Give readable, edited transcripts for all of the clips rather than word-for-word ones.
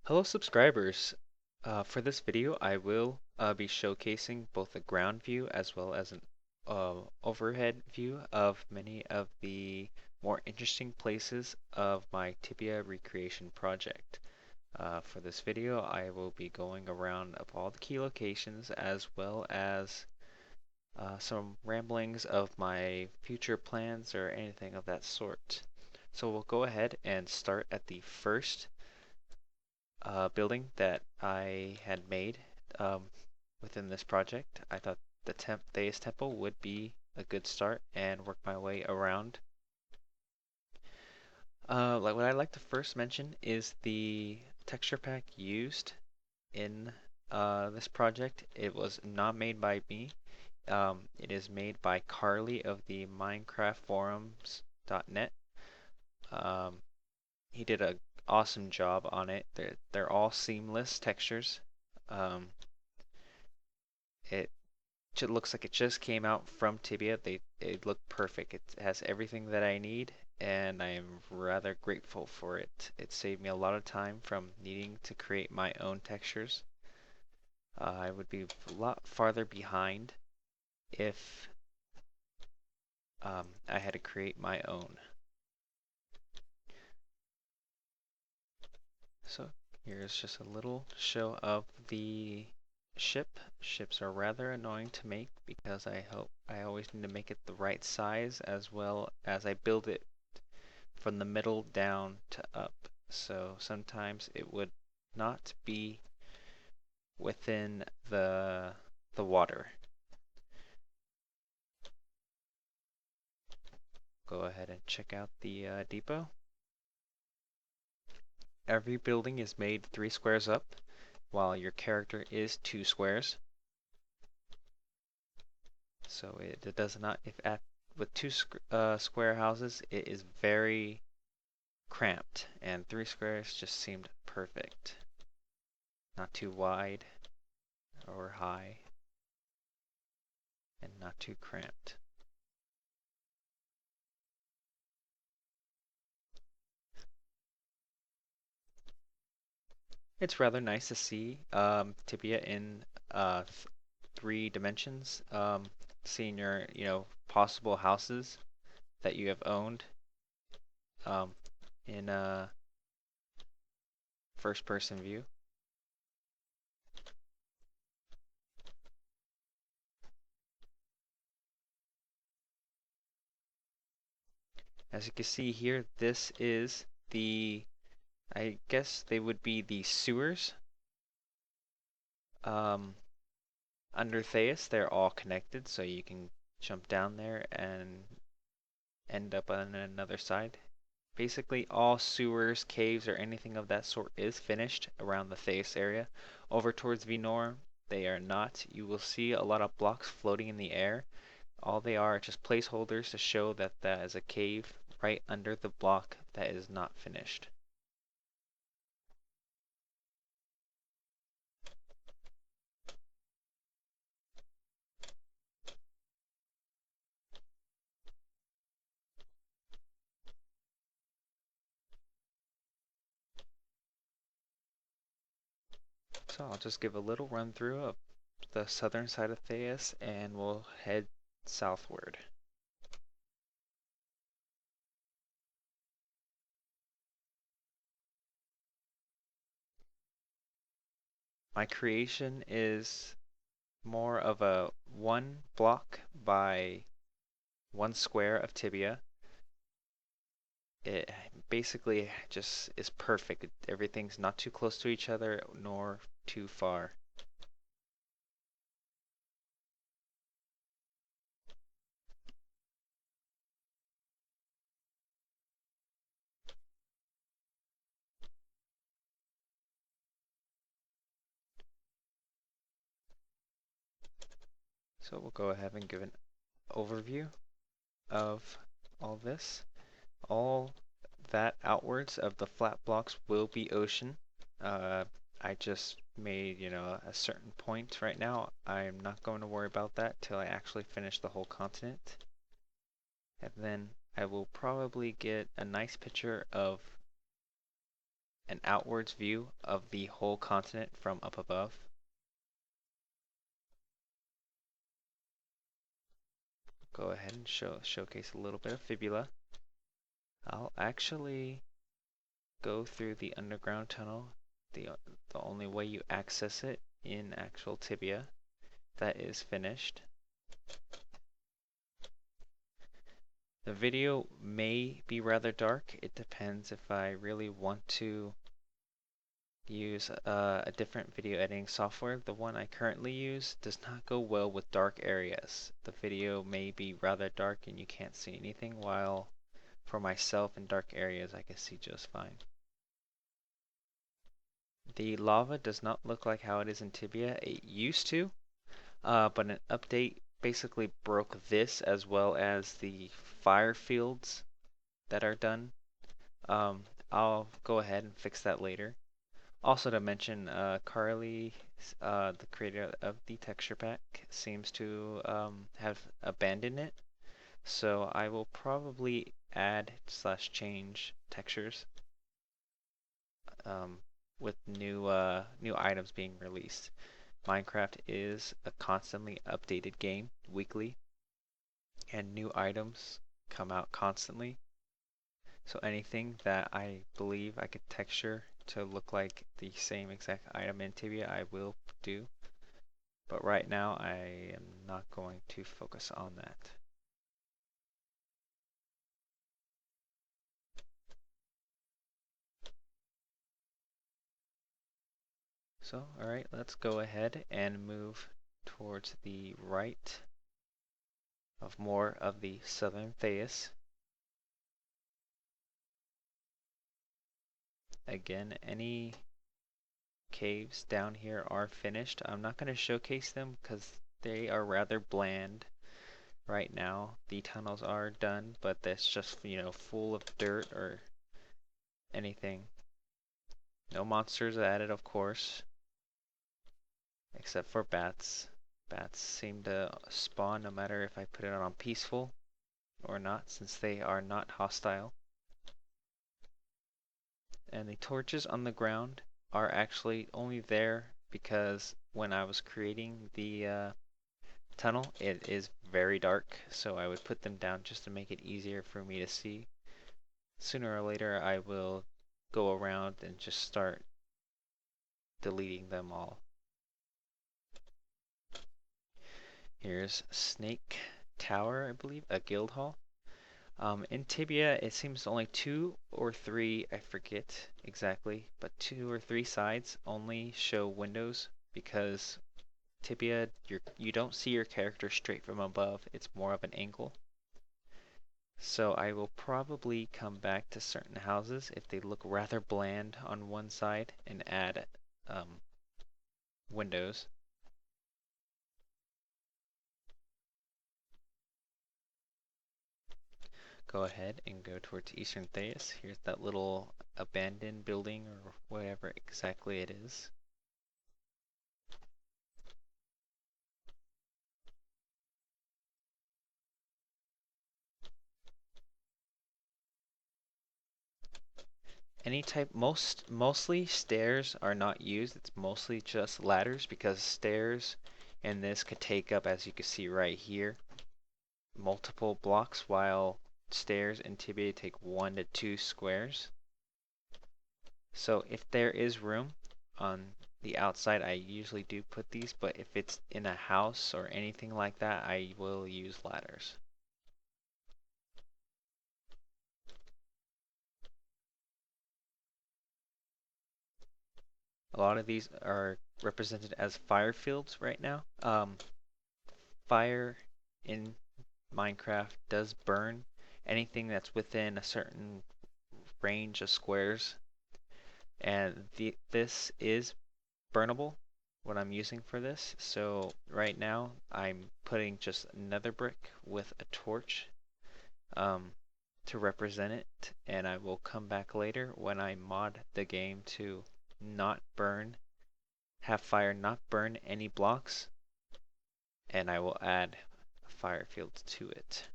Hello subscribers! For this video I will be showcasing both a ground view as well as an overhead view of many of the more interesting places of my Tibia recreation project. For this video I will be going around of all the key locations as well as some ramblings of my future plans or anything of that sort. So we'll go ahead and start at the first building that I had made within this project. I thought the Theus Temple would be a good start and work my way around. Like what I'd like to first mention is the texture pack used in this project. It was not made by me. It is made by Carly of the MinecraftForums.net. He did a awesome job on it. They're all seamless textures. It looks like it just came out from Tibia. It looked perfect. It has everything that I need, and I am rather grateful for it. It saved me a lot of time from needing to create my own textures. I would be a lot farther behind if I had to create my own. So here's just a little show of the ship. Ships are rather annoying to make because I always need to make it the right size as well as I build it from the middle down to up. So sometimes it would not be within the water. Go ahead and check out the depot. Every building is made 3 squares up, while your character is 2 squares. So it does not, with 2 square houses, it is very cramped, and 3 squares just seemed perfect. Not too wide or high, and not too cramped. It's rather nice to see Tibia in 3 dimensions. Seeing your, possible houses that you have owned in a first-person view. As you can see here, this is I guess they would be the sewers. Under Theus, they're all connected, so you can jump down there and end up on another side. Basically, all sewers, caves, or anything of that sort is finished around the Theus area. Over towards Venor, they are not. You will see a lot of blocks floating in the air. All they are just placeholders to show that that is a cave right under the block that is not finished. So I'll just give a little run through of the southern side of Theus and we'll head southward. My creation is more of a 1 block by 1 square of Tibia. It basically just is perfect. Everything's not too close to each other nor too far. So we'll go ahead and give an overview of all this. All that outwards of the flat blocks will be ocean. I just made, a certain point right now. I'm not going to worry about that till I actually finish the whole continent. And then I will probably get a nice picture of an outwards view of the whole continent from up above. Go ahead and showcase a little bit of fibula. I'll actually go through the underground tunnel, the only way you access it in actual Tibia. That is finished. The video may be rather dark. It depends if I really want to use a different video editing software. The one I currently use does not go well with dark areas. The video may be rather dark and you can't see anything, while for myself in dark areas I can see just fine. The lava does not look like how it is in Tibia. It used to, but an update basically broke this as well as the fire fields that are done. I'll go ahead and fix that later. Also to mention, Carly, the creator of the texture pack, seems to have abandoned it. So I will probably add / change textures with new items being released. Minecraft is a constantly updated game, weekly, and new items come out constantly. So anything that I believe I could texture to look like the same exact item in Tibia, I will do. But right now, I am not going to focus on that. So, alright, let's go ahead and move towards the right of more of the southern Thais. Again, any caves down here are finished. I'm not going to showcase them because they are rather bland right now. The tunnels are done, but that's just, full of dirt or anything. No monsters added, of course, except for bats. Bats seem to spawn no matter if I put it on peaceful or not, since they are not hostile. And the torches on the ground are actually only there because when I was creating the tunnel, it is very dark, so I would put them down just to make it easier for me to see. Sooner or later I will go around and just start deleting them all. Here's Snake Tower, I believe, a guild hall. In Tibia, it seems only 2 or 3, I forget exactly, but 2 or 3 sides only show windows because Tibia, you don't see your character straight from above, it's more of an angle. So I will probably come back to certain houses if they look rather bland on one side and add windows. Go ahead and go towards Eastern Thais. Here's that little abandoned building or whatever exactly it is. Any type, mostly stairs are not used. It's mostly just ladders because stairs in this could take up, as you can see right here, multiple blocks, while stairs in Tibia take 1 to 2 squares. So if there is room on the outside, I usually do put these, but if it's in a house or anything like that, I will use ladders. A lot of these are represented as fire fields right now. Fire in Minecraft does burn anything that's within a certain range of squares, and this is burnable, what I'm using for this. So right now I'm putting just another brick with a torch to represent it, and I will come back later when I mod the game to not burn, have fire not burn any blocks, and I will add a fire field to it.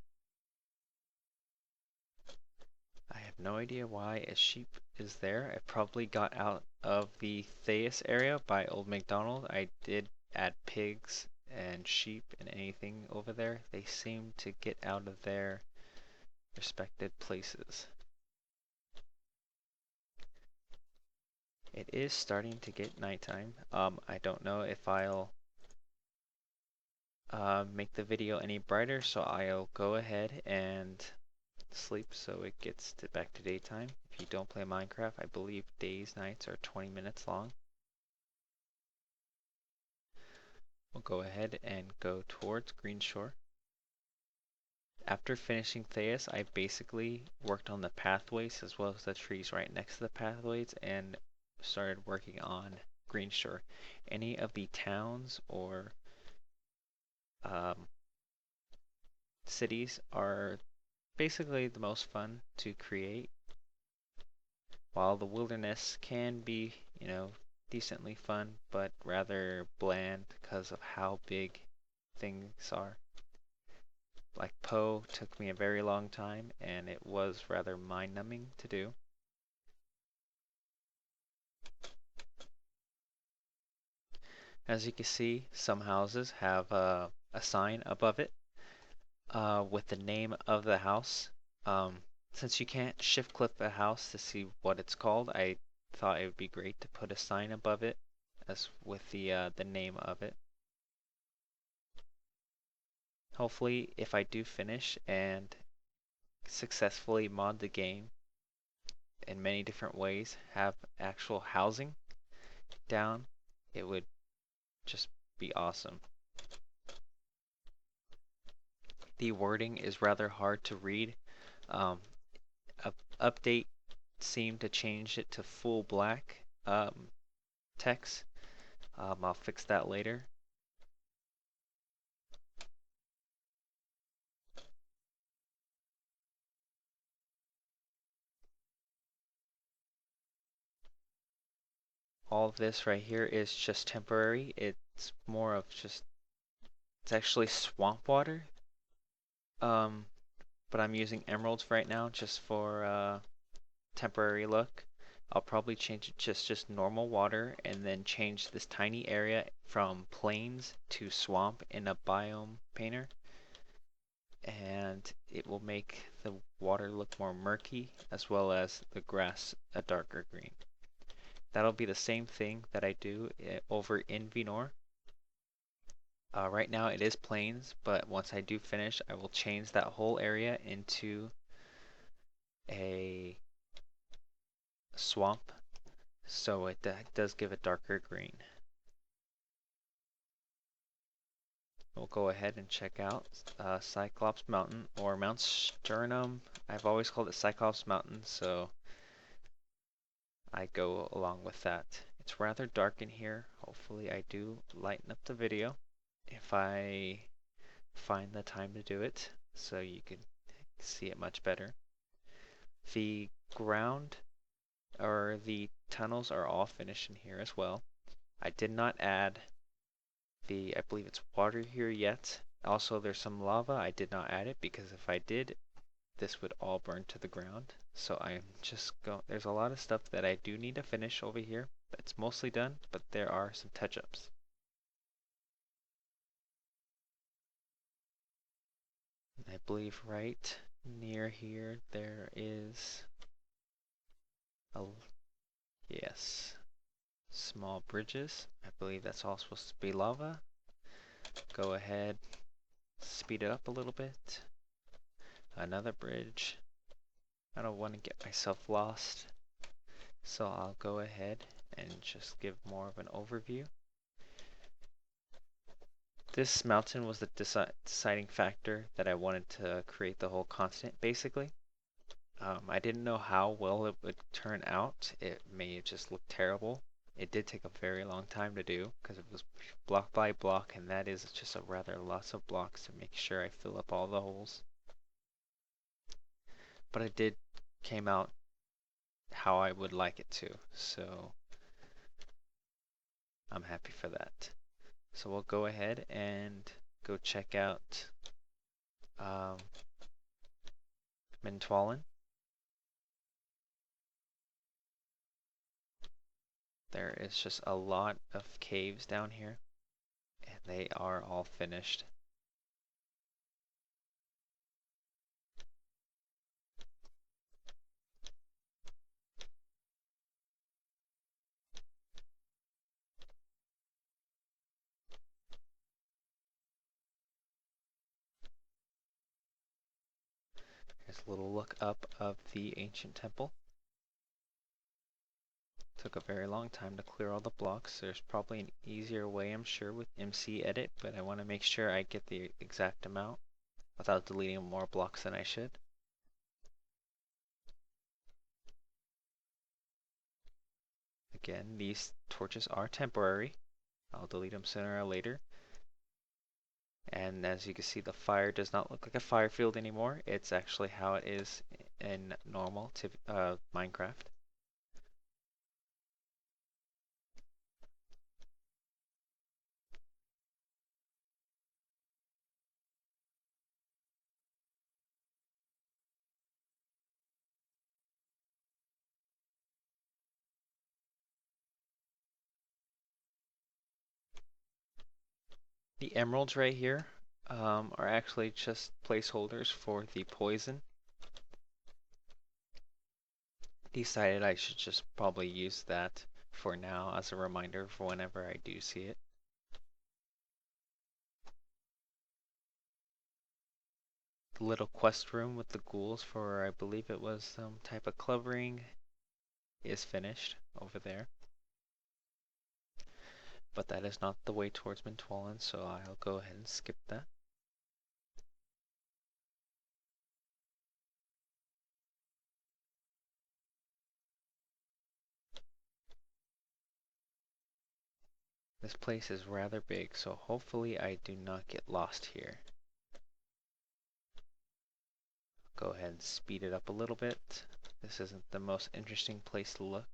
I have no idea why a sheep is there. I probably got out of the Theus area by Old MacDonald. I did add pigs and sheep and anything over there. They seem to get out of their respected places. It is starting to get nighttime. I don't know if I'll make the video any brighter, so I'll go ahead and sleep so it gets back to daytime. If you don't play Minecraft, I believe nights are 20 minutes long. We'll go ahead and go towards Greenshore. After finishing Theus, I basically worked on the pathways as well as the trees right next to the pathways and started working on Greenshore. Any of the towns or cities are basically the most fun to create, while the wilderness can be, decently fun, but rather bland because of how big things are. Like Poe took me a very long time, and it was rather mind-numbing to do. As you can see, some houses have a sign above it with the name of the house. Since you can't shift click a house to see what it's called, I thought it would be great to put a sign above it as with the name of it. Hopefully, if I do finish and successfully mod the game in many different ways, have actual housing down, it would just be awesome. The wording is rather hard to read. Update seemed to change it to full black text. I'll fix that later. All of this right here is just temporary. It's more of just, it's actually swamp water. But I'm using emeralds right now just for temporary look. I'll probably change it just normal water and then change this tiny area from plains to swamp in a biome painter. And it will make the water look more murky as well as the grass a darker green. That'll be the same thing that I do over in Venor. Right now it is plains, but once I do finish, I will change that whole area into a swamp, so it does give a darker green. We'll go ahead and check out Cyclops Mountain, or Mount Sternum. I've always called it Cyclops Mountain, so I go along with that. It's rather dark in here. Hopefully I do lighten up the video if I find the time to do it, so you can see it much better. The ground or the tunnels are all finished in here as well. I did not add I believe it's water here yet. Also, there's some lava. I did not add it because if I did, this would all burn to the ground. So I'm just there's a lot of stuff that I do need to finish over here. It's mostly done, but there are some touch-ups. I believe right near here there is yes, small bridges. I believe that's all supposed to be lava. Go ahead, speed it up a little bit. Another bridge. I don't want to get myself lost, so I'll go ahead and just give more of an overview. This mountain was the deciding factor that I wanted to create the whole continent, basically. I didn't know how well it would turn out. It may have just looked terrible. It did take a very long time to do because it was block by block, and that is just a rather lots of blocks to make sure I fill up all the holes. But it came out how I would like it to, so I'm happy for that. So we'll go ahead and go check out Mentwallen. There is just a lot of caves down here, and they are all finished. Here's a little look up of the ancient temple. Took a very long time to clear all the blocks. There's probably an easier way, I'm sure, with MC Edit, but I want to make sure I get the exact amount without deleting more blocks than I should. Again, these torches are temporary. I'll delete them sooner or later. And as you can see, the fire does not look like a fire field anymore. It's actually how it is in normal Minecraft. The emeralds right here are actually just placeholders for the poison. Decided I should just probably use that for now as a reminder for whenever I do see it. The little quest room with the ghouls for, I believe it was some type of clovering, is finished over there. But that is not the way towards Mentwallen, so I'll go ahead and skip that. This place is rather big, so hopefully I do not get lost here. Go ahead and speed it up a little bit. This isn't the most interesting place to look.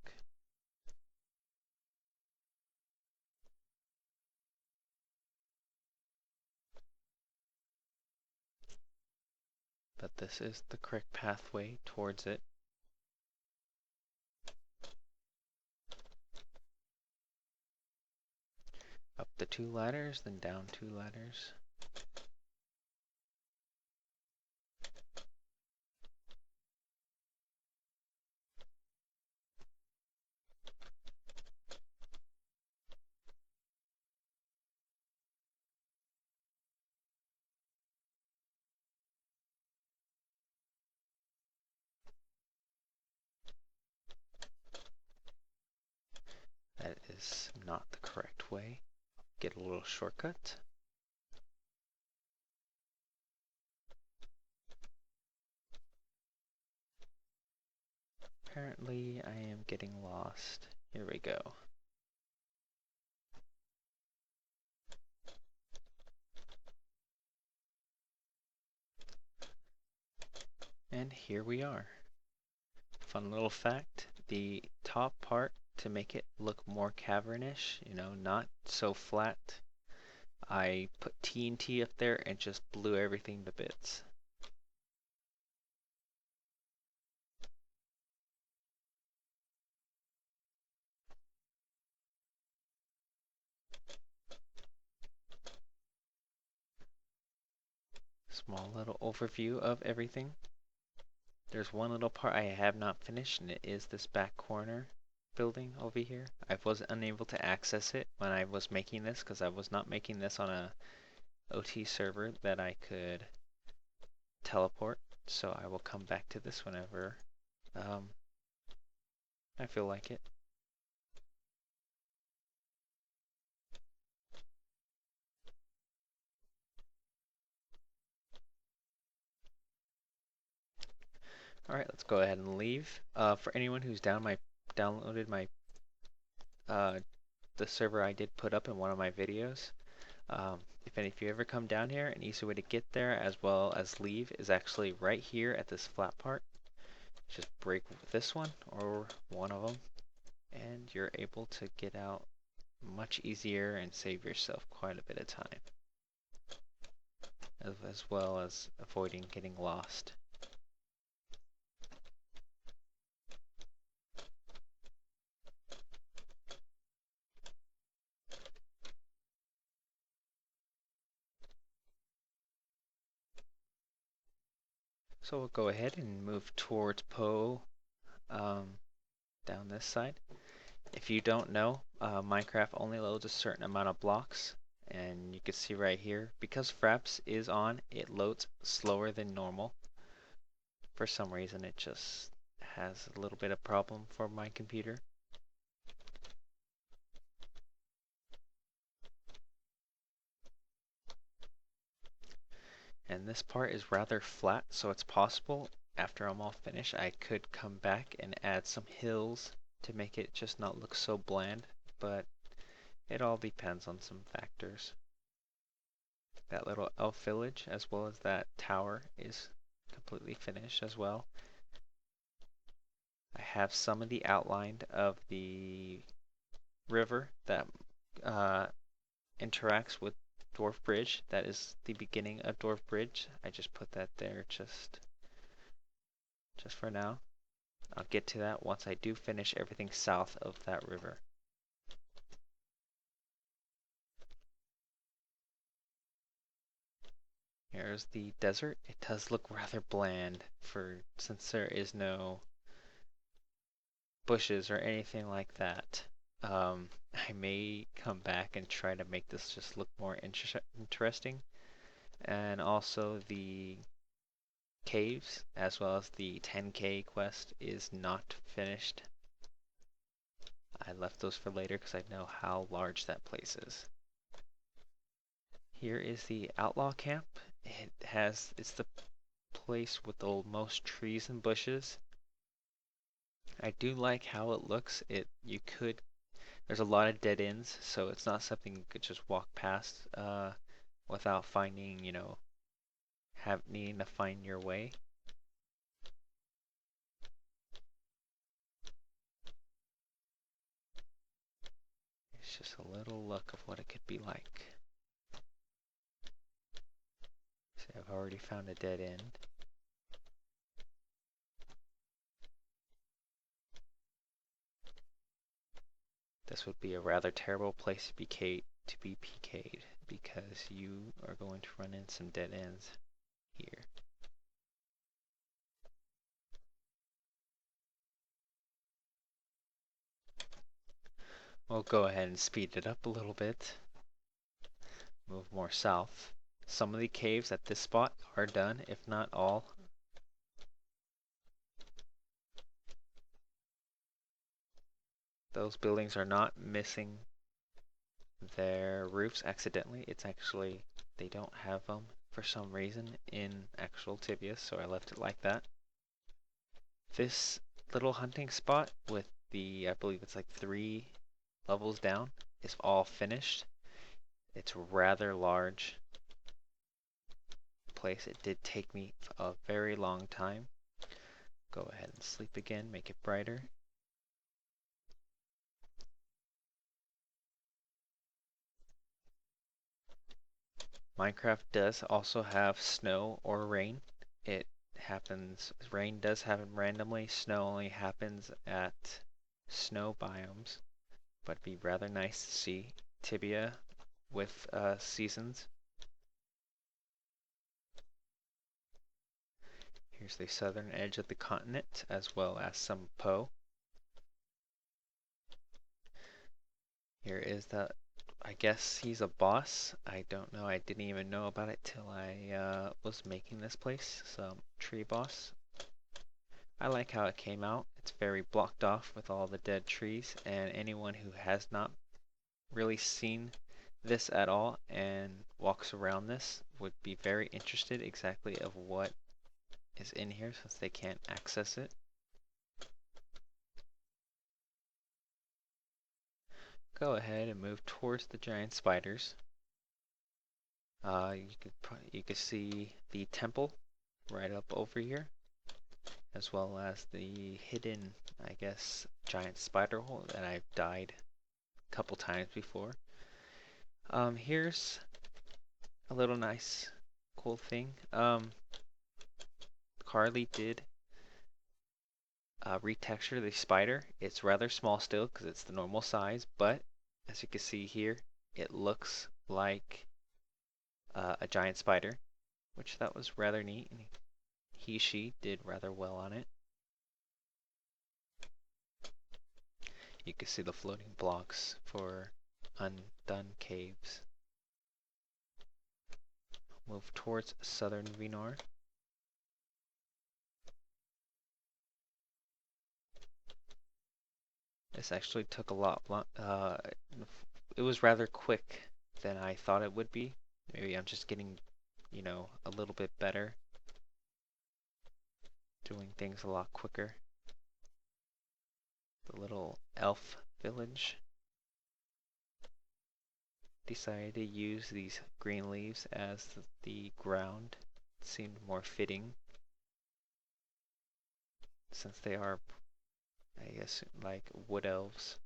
But this is the correct pathway towards it. Up the 2 ladders, then down 2 ladders. That is not the correct way. Get a little shortcut. Apparently I am getting lost. Here we go. And here we are. Fun little fact, the top part, to make it look more cavernous, you know, not so flat, I put TNT up there and just blew everything to bits. Small little overview of everything. There's one little part I have not finished, and it is this back corner building over here. I was unable to access it when I was making this because I was not making this on a OT server that I could teleport, so I will come back to this whenever I feel like it. Alright, let's go ahead and leave. For anyone who's downloaded my the server I did put up in one of my videos, if you ever come down here, an easy way to get there as well as leave is actually right here at this flat part. Just break this one or one of them, and you're able to get out much easier and save yourself quite a bit of time, as well as avoiding getting lost. So we'll go ahead and move towards Poe down this side. If you don't know, Minecraft only loads a certain amount of blocks, and you can see right here, because Fraps is on, it loads slower than normal. For some reason it just has a little bit of problem for my computer. And this part is rather flat, so it's possible after I'm all finished I could come back and add some hills to make it just not look so bland, but it all depends on some factors. That little elf village as well as that tower is completely finished as well. I have some of the outline of the river that interacts with Dwarf Bridge. That is the beginning of Dwarf Bridge. I just put that there just for now. I'll get to that once I do finish everything south of that river. Here's the desert. It does look rather bland since there is no bushes or anything like that. I may come back and try to make this just look more interesting. And also the caves as well as the 10K quest is not finished. I left those for later because I know how large that place is. Here is the outlaw camp. It's the place with the most trees and bushes. I do like how it looks. There's a lot of dead ends, so it's not something you could just walk past without finding, needing to find your way. It's just a little look of what it could be like. See, I've already found a dead end. This would be a rather terrible place to be PK'd because you are going to run in some dead ends here. We'll go ahead and speed it up a little bit. Move more south. Some of the caves at this spot are done, if not all. Those buildings are not missing their roofs accidentally. It's actually, they don't have them for some reason in actual Tibia, so I left it like that. This little hunting spot with I believe it's like 3 levels down, is all finished. It's a rather large place. It did take me a very long time. Go ahead and sleep again, make it brighter. Minecraft does also have snow or rain. Rain does happen randomly, snow only happens at snow biomes, but it'd be rather nice to see Tibia with seasons. Here's the southern edge of the continent as well as some Poe. Here is I guess he's a boss. I don't know. I didn't even know about it till I was making this place. Some tree boss. I like how it came out. It's very blocked off with all the dead trees, and anyone who has not really seen this at all and walks around this would be very interested exactly of what is in here since they can't access it. Go ahead and move towards the giant spiders. You could see the temple right up over here, as well as the hidden, I guess, giant spider hole that I've died a couple times before. Here's a little nice, cool thing. Carly did retexture the spider. It's rather small still because it's the normal size, but as you can see here, it looks like a giant spider, which that was rather neat. And she did rather well on it. You can see the floating blocks for undone caves. Move towards southern Vinor. This actually took a lot it was rather quick than I thought it would be. Maybe I'm just getting, you know, a little bit better. Doing things a lot quicker. The little elf village decided to use these green leaves as the ground. It seemed more fitting since they are, I guess, like wood elves.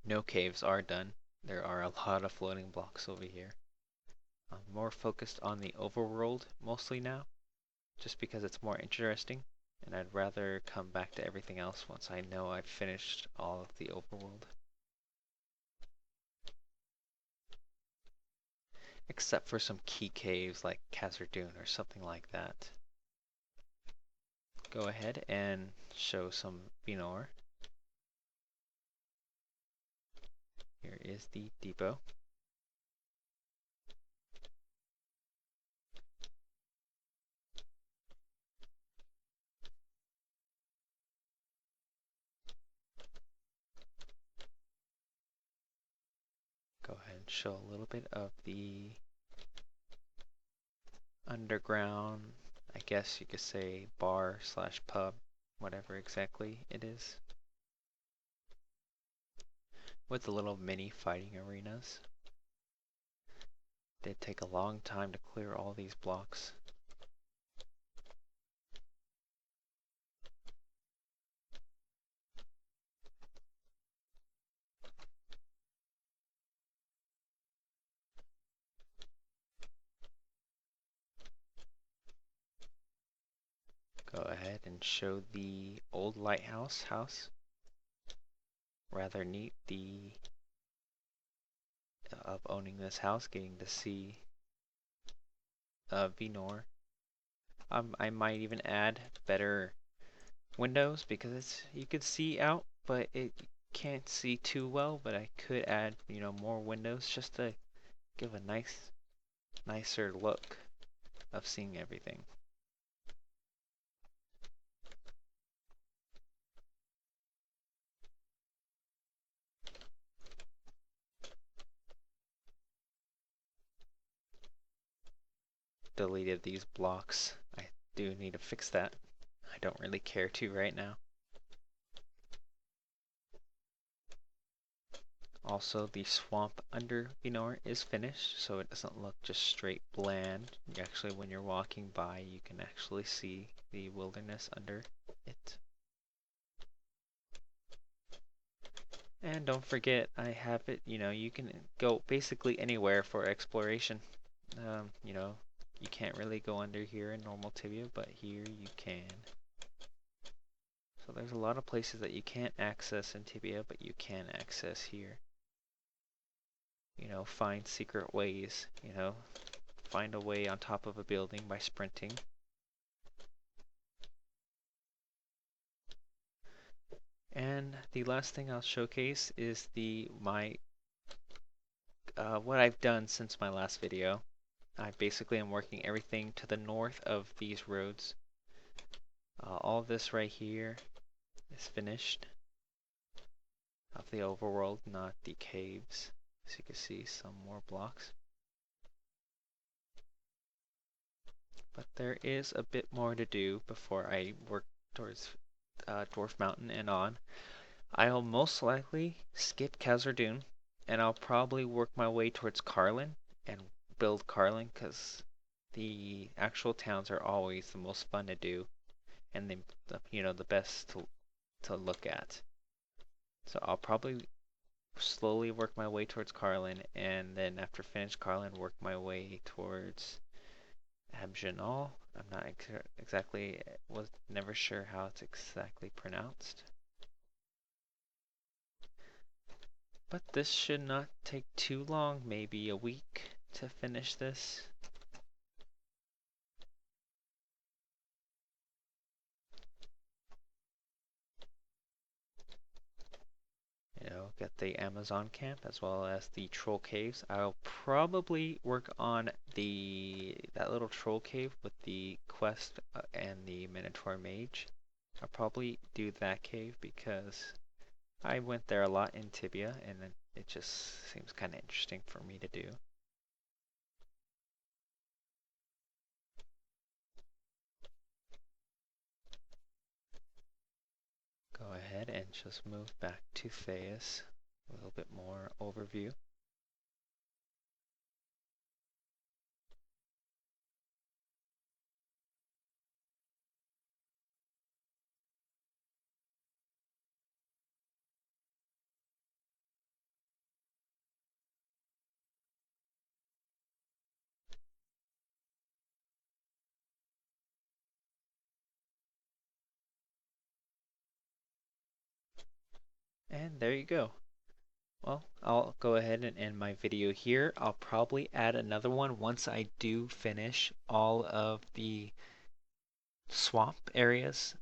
No caves are done. There are a lot of floating blocks over here. I'm more focused on the overworld mostly now, just because it's more interesting, and I'd rather come back to everything else once I know I've finished all of the overworld. Except for some key caves like Khazard-dûm or something like that. Go ahead and show some Vinor. Here is the depot. Go ahead and show a little bit of the underground, I guess you could say bar slash pub, whatever exactly it is, with the little mini fighting arenas. Did take a long time to clear all these blocks. Go ahead and show the old lighthouse house. Rather neat, of owning this house, getting to see Vinor. I might even add better windows because you could see out, but it can't see too well. But I could add, you know, more windows just to give a nicer look of seeing everything. Deleted these blocks. I do need to fix that. I don't really care to right now. Also, the swamp under Vinor is finished, so it doesn't look just straight bland. Actually, when you're walking by, you can actually see the wilderness under it. And don't forget, I have it, you know, you can go basically anywhere for exploration. You know, you can't really go under here in normal Tibia, but here you can. So there's a lot of places that you can't access in Tibia, but you can access here. You know, find secret ways, you know, find a way on top of a building by sprinting. And the last thing I'll showcase is what I've done since my last video. I basically am working everything to the north of these roads. All this right here is finished of the overworld, not the caves. As you can see, some more blocks. But there is a bit more to do before I work towards Dwarf Mountain and on. I'll most likely skip Khazard-dûm, and I'll probably work my way towards Carlin and build Carlin, because the actual towns are always the most fun to do, and you know, the best to look at. So I'll probably slowly work my way towards Carlin, and then after finish Carlin, work my way towards Abjanal. I'm not exactly, was never sure how it's exactly pronounced. But this should not take too long, maybe a week to finish this. look at the Amazon camp as well as the troll caves. I'll probably work on that little troll cave with the quest and the Minotaur Mage. I'll probably do that cave because I went there a lot in Tibia and it just seems kind of interesting for me to do. Go ahead and just move back to Theus. A little bit more overview. And there you go. Well, I'll go ahead and end my video here. I'll probably add another one once I do finish all of the swamp areas,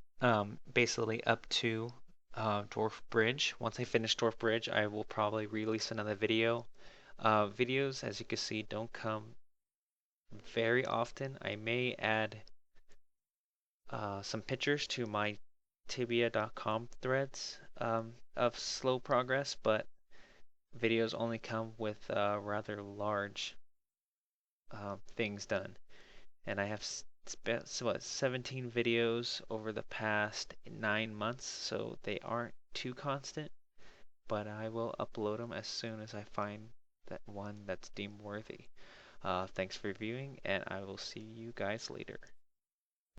basically up to Dwarf Bridge. Once I finish Dwarf Bridge, I will probably release another video. Videos, as you can see, don't come very often. I may add some pictures to my tibia.com threads of slow progress, but videos only come with rather large things done. And I have spent 17 videos over the past 9 months, so they aren't too constant, but I will upload them as soon as I find that one that's deemed worthy. Thanks for viewing, and I will see you guys later.